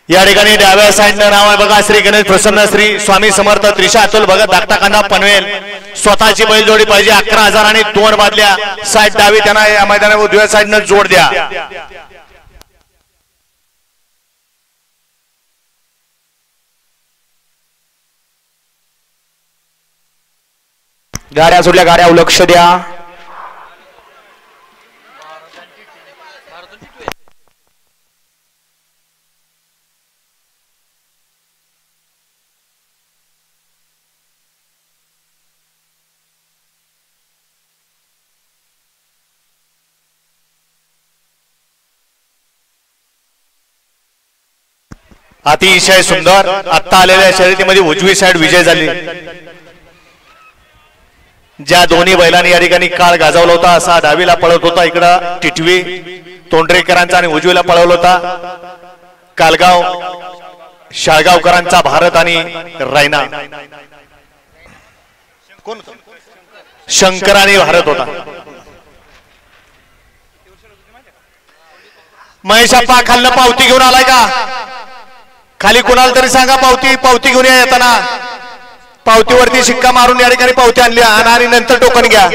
या ठिकाणी डाव्या साईडनं नाव आहे बघा श्री गणेश प्रसन्न श्री स्वामी समर्थ त्रिशा अतुल भगत धाकटा कांदा पनवेल स्वतःची बैलजोडी पाहिजे 11,000 आणि 2 बादल्या साईड डावी त्यांना या मैदानावर उजव्या साईडनं जोड द्या। गाड्या सुटल्या गाड्या लक्ष द्या। अतिशय सुंदर आता आलेल्या शर्यतीमध्ये उजवी साइड विजय झाली। ज्या दोन्ही बैलांनी या ठिकाणी काळ गाजवला होता असा डावीला पळत होता इकडं टिटवी तोंडरेकरांचा आणि उजवीला पळवला होता कालगाव शाळगावकरांचा भारत आणि रायना कोण शंकर आणि भारत होता। महेशप्पा खाल्लं पावती घेऊन आलाय का? खाली कोणाला तरी सांगा पावती घेऊन या येताना पावतीवरती शिक्का मारून या ठिकाणी पावती आणली आणि नंतर टोकन घ्या।